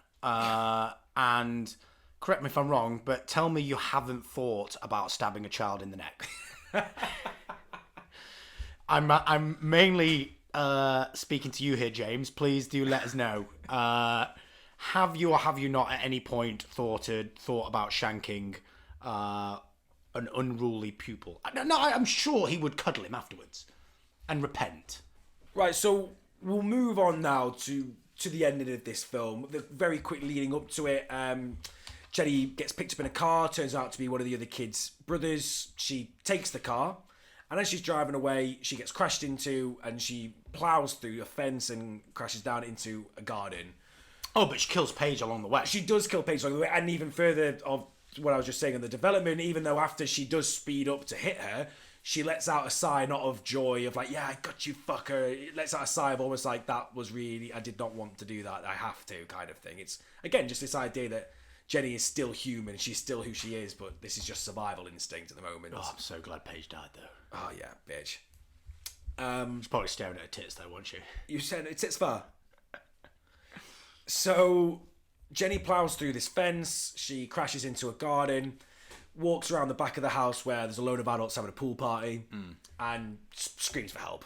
and correct me if I'm wrong, but tell me you haven't thought about stabbing a child in the neck. I'm mainly speaking to you here, James. Please do let us know. Have you or have you not at any point thought about shanking an unruly pupil? No, I'm sure he would cuddle him afterwards and repent. Right, so we'll move on now to the ending of this film. Very quick leading up to it, Jenny gets picked up in a car, turns out to be one of the other kids' brothers. She takes the car, and as she's driving away, she gets crashed into, and she plows through a fence and crashes down into a garden. Oh, but she kills Paige along the way. She does kill Paige along the way, and even further of what I was just saying on the development, even though after she does speed up to hit her, she lets out a sigh, not of joy, of like, yeah, I got you, fucker. It lets out a sigh of almost like, that was really, I did not want to do that, I have to, kind of thing. It's, again, just this idea that Jenny is still human, she's still who she is, but this is just survival instinct at the moment. Oh, I'm so glad Paige died, though. Oh, yeah, bitch. She's probably staring at her tits, though, wasn't she? You said it's far. So, Jenny plows through this fence, she crashes into a garden, walks around the back of the house where there's a load of adults having a pool party, and screams for help.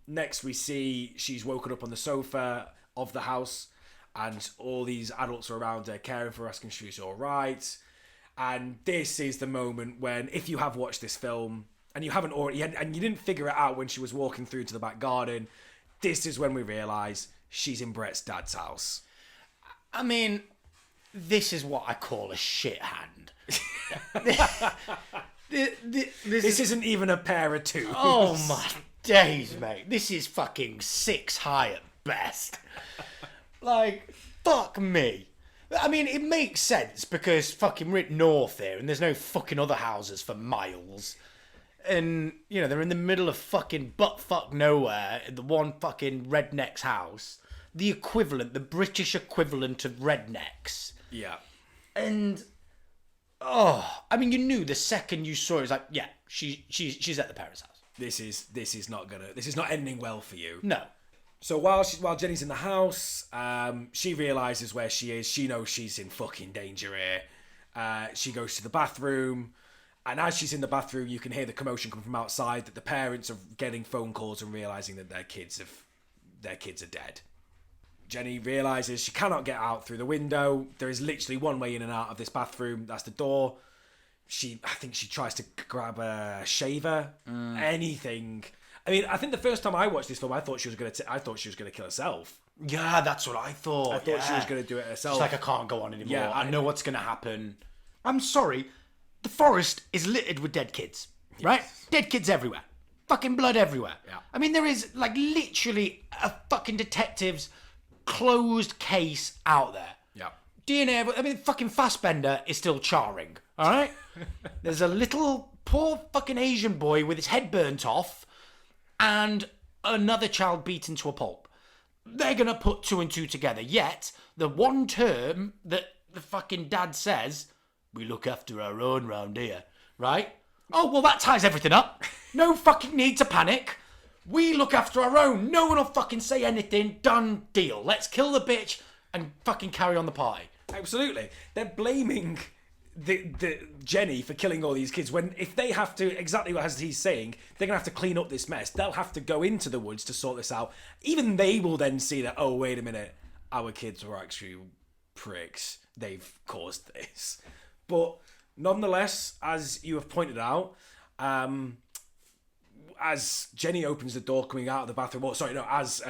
Next, we see she's woken up on the sofa of the house, and all these adults are around her caring for her, asking if she's all right. And this is the moment when, if you have watched this film and you haven't already, and you didn't figure it out when she was walking through to the back garden, this is when we realise she's in Brett's dad's house. I mean, this is what I call a shit hand. This isn't even a pair of two. Oh my days, mate. This is fucking 6 high at best. Like, fuck me. I mean, it makes sense because fucking we're at north here and there's no fucking other houses for miles. And, you know, they're in the middle of fucking butt-fuck nowhere in the one fucking redneck's house. The equivalent, the British equivalent of rednecks. Yeah. And, oh, I mean, you knew the second you saw it, it was like, yeah, she's at the parents' house. This is not ending well for you. No. So while Jenny's in the house, she realises where she is. She knows she's in fucking danger here. She goes to the bathroom, and as she's in the bathroom, you can hear the commotion come from outside, that the parents are getting phone calls and realising that their kids are dead. Jenny realises she cannot get out through the window. There is literally one way in and out of this bathroom. That's the door. I think she tries to grab a shaver, anything. I mean, I think the first time I watched this film, I thought she was gonna kill herself. Yeah, that's what I thought. I thought she was gonna do it herself. She's like, I can't go on anymore. Yeah, I know what's gonna happen. I'm sorry, the forest is littered with dead kids, right? Dead kids everywhere. fucking blood everywhere. Yeah. I mean, there is like literally a fucking detective's closed case out there. Yeah. DNA, I mean, fucking Fassbender is still charring, all right? There's a little poor fucking Asian boy with his head burnt off and another child beaten to a pulp. They're going to put 2 and 2 together. Yet, the one term that the fucking dad says, we look after our own round here, right? Oh, well, that ties everything up. No fucking need to panic. We look after our own. No one will fucking say anything. Done deal. Let's kill the bitch and fucking carry on the party. Absolutely. They're blaming the Jenny for killing all these kids when if they have to, exactly as he's saying, they're going to have to clean up this mess. They'll have to go into the woods to sort this out. Even they will then see that, oh, wait a minute, our kids were actually pricks. They've caused this. But nonetheless, as you have pointed out, as Jenny opens the door coming out of the bathroom, as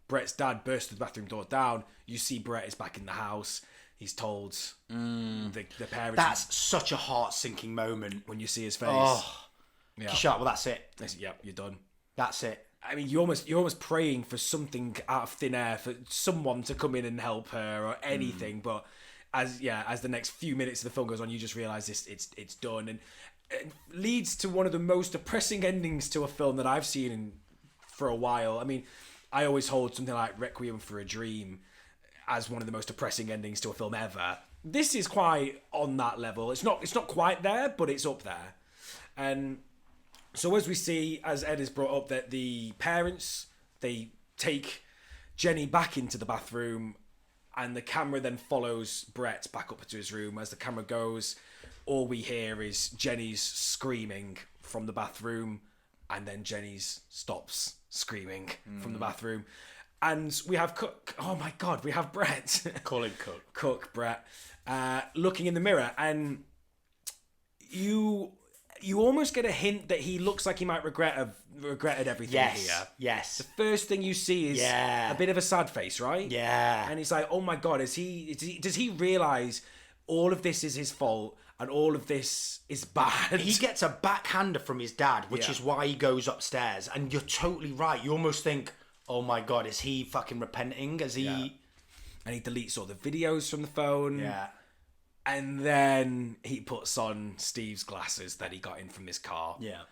Brett's dad bursts the bathroom door down, you see Brett is back in the house. He's told the parents. That's such a heart-sinking moment. When you see his face. Oh, yeah. Shut up. Well, that's it. Yep, you're done. That's it. I mean, you're almost praying for something out of thin air, for someone to come in and help her or anything. But as the next few minutes of the film goes on, you just realise it's done, and it leads to one of the most depressing endings to a film that I've seen for a while. I mean, I always hold something like Requiem for a Dream as one of the most depressing endings to a film ever. This is quite on that level. It's not quite there, but it's up there. And so as we see, as Ed has brought up, that the parents, they take Jenny back into the bathroom, and the camera then follows Brett back up to his room. As the camera goes, all we hear is Jenny's screaming from the bathroom, and then Jenny's stops screaming from the bathroom. And we have Cook. Oh my God, we have Brett. Call him Cook. Cook, Brett, looking in the mirror, and you almost get a hint that he looks like he might regretted everything here. Yes. The first thing you see is a bit of a sad face, right? Yeah. And he's like, oh my God, does he realise all of this is his fault and all of this is bad? He gets a backhander from his dad, which is why he goes upstairs. And you're totally right. You almost think, oh my God, is he fucking repenting? Is he... Yeah. And he deletes all the videos from the phone. Yeah. And then he puts on Steve's glasses that he got in from his car. Yeah.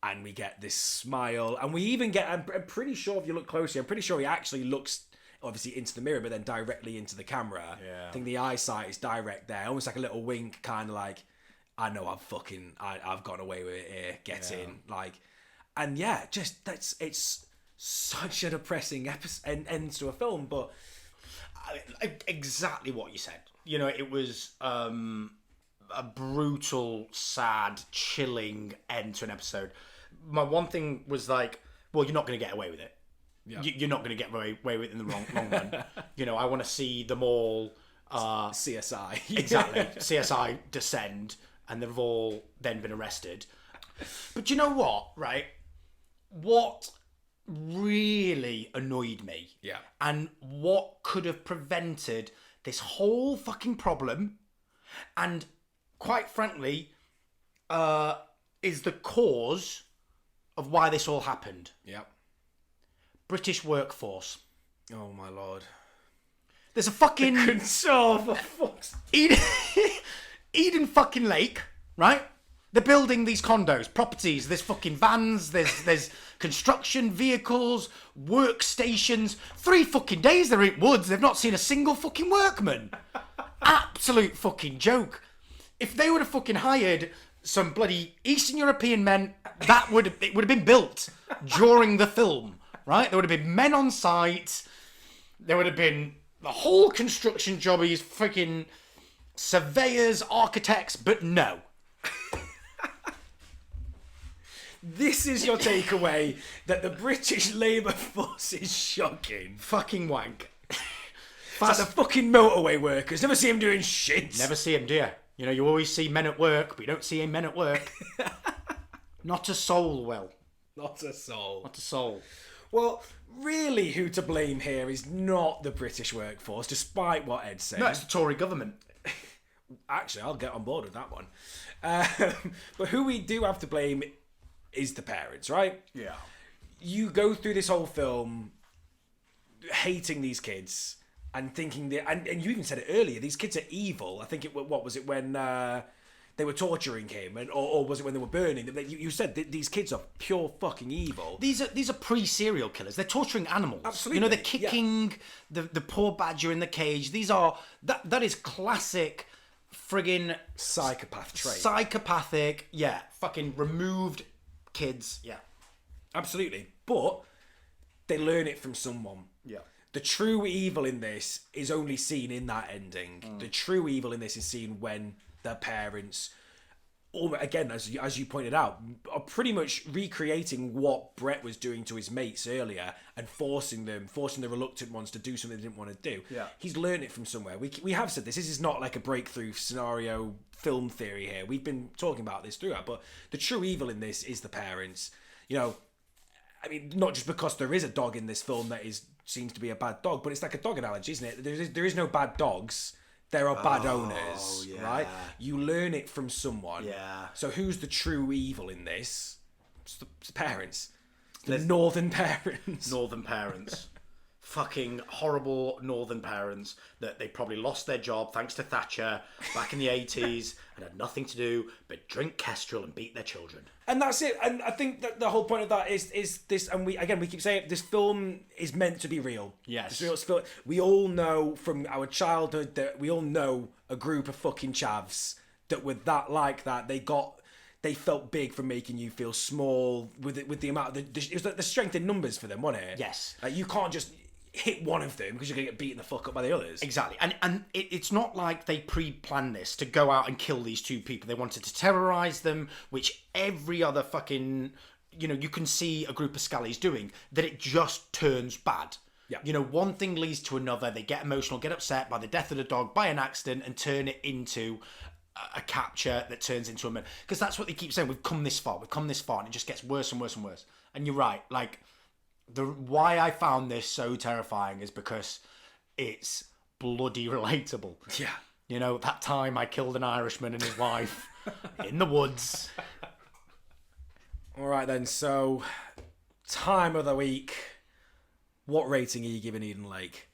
And we get this smile. And we even get... I'm pretty sure if you look closely, I'm pretty sure he actually looks, obviously, into the mirror, but then directly into the camera. Yeah. I think the eyesight is direct there. Almost like a little wink, kind of like, I know I've gone away with it here. Get in. Like... And yeah, just... It's such a depressing end to a film, but... Exactly what you said. You know, it was a brutal, sad, chilling end to an episode. My one thing was like, well, you're not going to get away with it. Yeah. You're not going to get away with it in the long run. You know, I want to see them all... CSI. Exactly. CSI descend, and they've all then been arrested. But you know what, right? What really annoyed me, and what could have prevented this whole fucking problem, and quite frankly, is the cause of why this all happened. British workforce. Oh my Lord. There's a fucking Eden fucking Lake, right? They're building these condos, properties, there's fucking vans, there's construction vehicles, workstations. 3 fucking days they're in woods, they've not seen a single fucking workman. Absolute fucking joke. If they would have fucking hired some bloody Eastern European men, it would have been built during the film, right? There would have been men on site, there would have been the whole construction jobbies, freaking surveyors, architects, but no. This is your takeaway, that the British Labour force is shocking. Fucking wank. It's like the fucking motorway workers. Never see them doing shit. Never see them, do you? You know, you always see men at work, but you don't see men at work. Not a soul, Will. Not a soul. Not a soul. Well, really who to blame here is not the British workforce, despite what Ed's saying. No, it's the Tory government. Actually, I'll get on board with that one. But who we do have to blame is the parents, right? Yeah. You go through this whole film hating these kids and thinking that, and you even said it earlier, these kids are evil. I think what was it when they were torturing him, or was it when they were burning? You said that these kids are pure fucking evil. These are pre-serial killers. They're torturing animals. Absolutely. You know, they're kicking the poor badger in the cage. These are that is classic friggin' Psychopath trait. Psychopathic, fucking removed kids. Yeah. Absolutely. But they learn it from someone. Yeah. The true evil in this is only seen in that ending. The true evil in this is seen when their parents, again, as you pointed out, are pretty much recreating what Brett was doing to his mates earlier and forcing the reluctant ones to do something they didn't want to do. Yeah. He's learned it from somewhere. We have said this. This is not like a breakthrough scenario film theory here. We've been talking about this throughout, but the true evil in this is the parents. You know, I mean, not just because there is a dog in this film that seems to be a bad dog, but it's like a dog analogy, isn't it? There is no bad dogs. There are bad owners, right? You learn it from someone. Yeah. So who's the true evil in this? It's the parents. The northern parents. Northern parents. Fucking horrible northern parents that they probably lost their job thanks to Thatcher back in the 80s and had nothing to do but drink Kestrel and beat their children. And that's it. And I think that the whole point of that is this, and we keep saying it, this film is meant to be real. Yes. We all know from our childhood that we all know a group of fucking chavs that were that they felt big from making you feel small with the amount of it was like the strength in numbers for them, wasn't it? Yes. Like you can't just hit one of them because you're going to get beaten the fuck up by the others. Exactly. And it's not like they pre-planned this to go out and kill these two people. They wanted to terrorise them, which every other fucking, you can see a group of scallies doing, that it just turns bad. Yeah. One thing leads to another. They get emotional, get upset by the death of the dog, by an accident, and turn it into a capture that turns into a murder. Because that's what they keep saying. We've come this far, and it just gets worse and worse and worse. And you're right, like, why I found this so terrifying is because it's bloody relatable. Yeah. That time I killed an Irishman and his wife in the woods. All right then, so time of the week. What rating are you giving Eden Lake?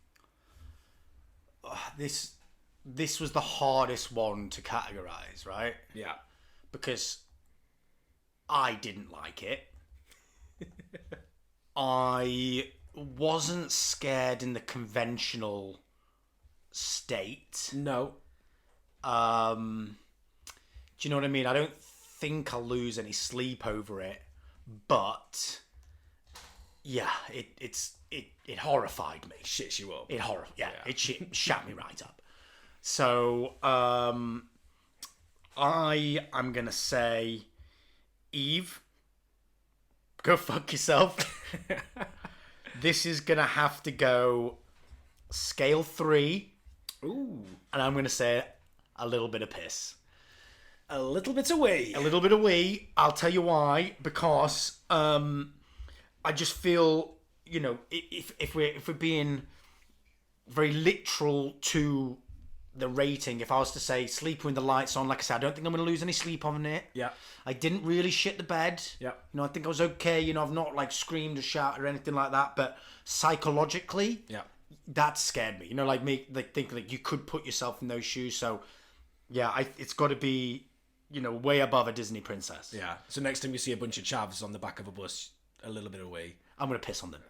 This was the hardest one to categorize, right? Yeah. Because I didn't like it. I wasn't scared in the conventional state. No. Do you know what I mean? I don't think I'll lose any sleep over it, but yeah, it horrified me. Shits you up. It shat me right up. So I'm gonna say, Eve, go fuck yourself. This is gonna have to go scale 3. Ooh. And I'm gonna say a little bit of piss. A little bit away. A little bit of wee. I'll tell you why. Because I just feel, if we're being very literal to the rating, if I was to say sleep with the lights on, like I said, I don't think I'm going to lose any sleep on it. Yeah. I didn't really shit the bed. Yeah. I think I was okay. I've not like screamed or shouted or anything like that. But psychologically, Yeah. that scared me. Think like you could put yourself in those shoes. So yeah, it's got to be, way above a Disney princess. Yeah. So next time you see a bunch of chavs on the back of a bus, a little bit away. I'm going to piss on them.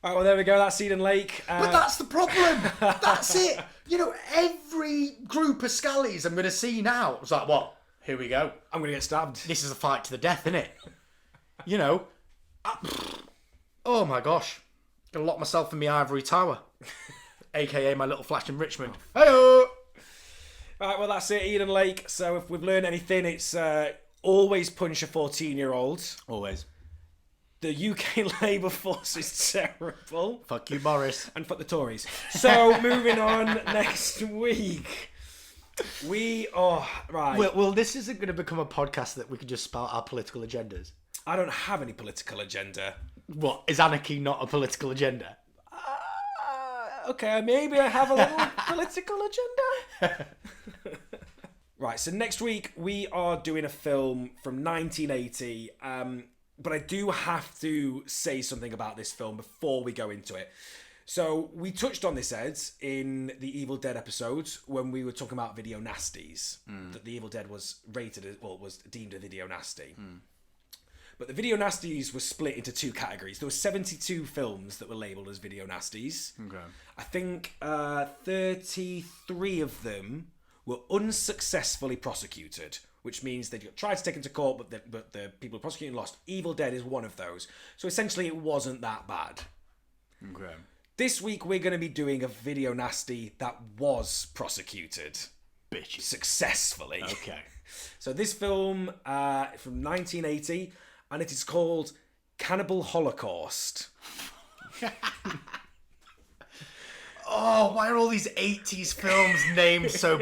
All right, well, there we go. That's Eden Lake. But that's the problem. That's it. Every group of scallies I'm going to see now. It's like, what? Here we go. I'm going to get stabbed. This is a fight to the death, isn't it? Oh my gosh. Gonna lock myself in my ivory tower. AKA my little flash in Richmond. Hey-o! All right, well, that's it, Eden Lake. So if we've learned anything, it's always punch a 14-year-old. Always. The UK Labour Force is terrible. Fuck you, Boris. And fuck the Tories. So, moving on next week. Right. Well, this isn't going to become a podcast that we can just spout our political agendas. I don't have any political agenda. What? Is anarchy not a political agenda? Okay, maybe I have a little political agenda. Right, so next week we are doing a film from 1980, but I do have to say something about this film before we go into it. So we touched on this, Ed, in the Evil Dead episodes when we were talking about video nasties, that the Evil Dead was was deemed a video nasty. But the video nasties were split into two categories. There were 72 films that were labelled as video nasties. Okay. I think 33 of them were unsuccessfully prosecuted, which means they tried to take him to court, but the people prosecuting lost. Evil Dead is one of those. So essentially it wasn't that bad. Okay. This week we're going to be doing a video nasty that was prosecuted. Bitches. Successfully. Okay. So this film from 1980, and it is called Cannibal Holocaust. Oh, why are all these 80s films named so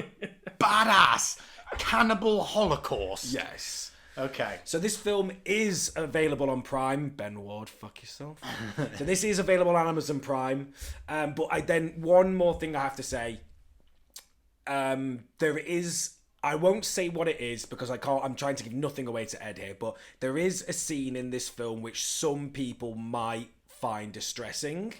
badass? Cannibal Holocaust. Yes. Okay. So this film is available on Prime. Ben Ward, fuck yourself. So this is available on Amazon Prime. One more thing I have to say. There is... I won't say what it is because I can't. I'm trying to give nothing away to Ed here, but there is a scene in this film which some people might find distressing.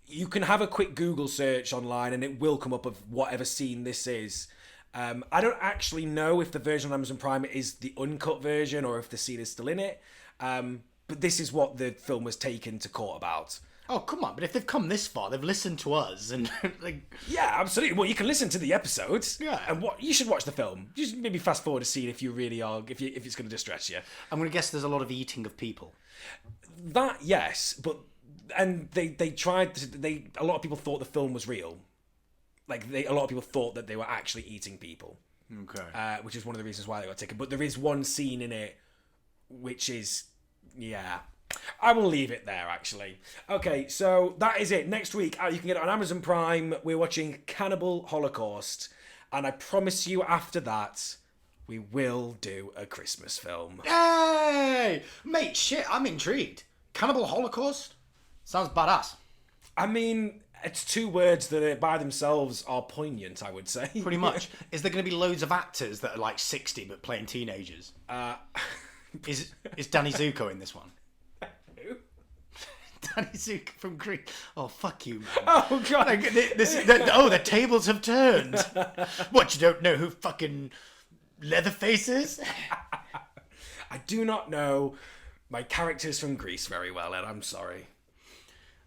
You can have a quick Google search online and it will come up of whatever scene this is. I don't actually know if the version on Amazon Prime is the uncut version or if the scene is still in it. But this is what the film was taken to court about. Oh, come on. But if they've come this far, they've listened to us and like... Yeah, absolutely. Well, you can listen to the episodes. Yeah. And you should watch the film. Just maybe fast forward to see if you really are, if it's going to distress you. I'm going to guess there's a lot of eating of people. That, yes. But, and a lot of people thought the film was real. A lot of people thought that they were actually eating people. Okay. Which is one of the reasons why they got taken. But there is one scene in it which is, yeah... I will leave it there, actually. Okay, so that is it. Next week, you can get it on Amazon Prime. We're watching Cannibal Holocaust. And I promise you after that, we will do a Christmas film. Yay! Mate, shit, I'm intrigued. Cannibal Holocaust? Sounds badass. I mean, it's two words that by themselves are poignant, I would say. Pretty much. Is there going to be loads of actors that are like 60 but playing teenagers? Is Danny Zuko in this one? Danny Zuko from Greek. Oh, fuck you, man. Oh, God. The tables have turned. What, you don't know who fucking Leatherface is? I do not know my characters from Greece very well, Ed. I'm sorry.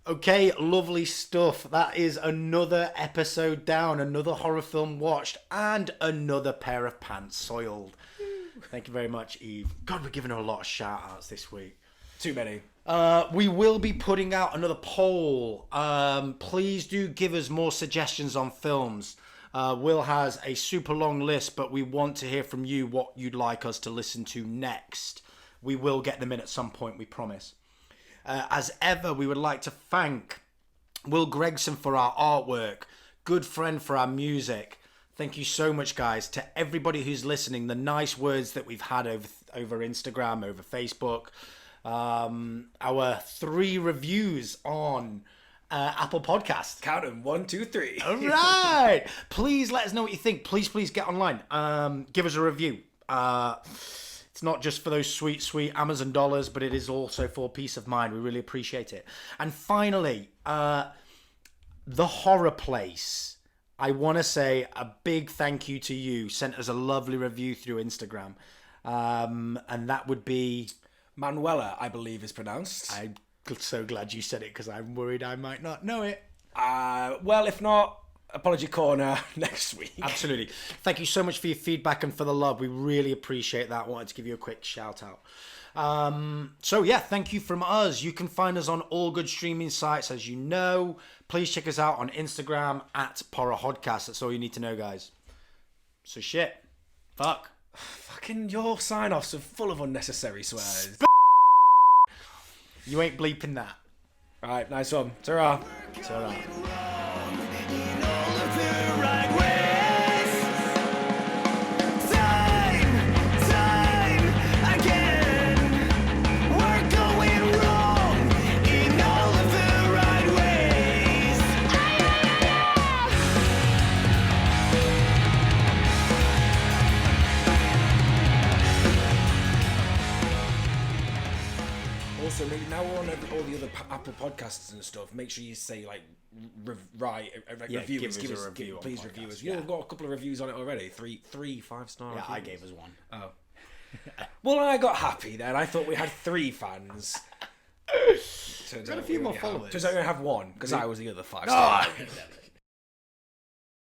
Okay, lovely stuff. That is another episode down, another horror film watched, and another pair of pants soiled. Thank you very much, Eve. God, we're giving her a lot of shout-outs this week. Too many. We will be putting out another poll. Please do give us more suggestions on films. Will has a super long list, but we want to hear from you what you'd like us to listen to next. We will get them in at some point, we promise. As ever, we would like to thank Will Gregson for our artwork, Good Friend for our music. Thank you so much, guys. To everybody who's listening, the nice words that we've had over Instagram, over Facebook. Our 3 reviews on Apple Podcast. Count them. 1, 2, 3. All right. Please let us know what you think. Please get online. Give us a review. It's not just for those sweet, sweet Amazon dollars, but it is also for peace of mind. We really appreciate it. And finally, The Horror Place. I want to say a big thank you to you. Sent us a lovely review through Instagram. And that would be... Manuela, I believe, is pronounced. I'm so glad you said it because I'm worried I might not know it. Well, if not, Apology Corner next week. Absolutely. Thank you so much for your feedback and for the love. We really appreciate that. Wanted to give you a quick shout out. So yeah, thank you from us. You can find us on all good streaming sites, as you know. Please check us out on Instagram at @PorrorHodcast. That's all you need to know, guys. So shit. Fuck. Fucking your sign-offs are full of unnecessary swears. You ain't bleeping that. Alright, nice one. Ta-ra. Ta-ra. now we're on all the other Apple podcasts and stuff. Make sure you say like write review us. give us a review on Please podcasts, review us. yeah. We've got a couple of reviews on it already. Three 5-star. Yeah, reviews. I gave us one. Oh. Well, I got happy then. I thought we had 3 fans. Turns got a out few we more only have- followers. Turns out we only have 1 because I was the other 5 Oh, star.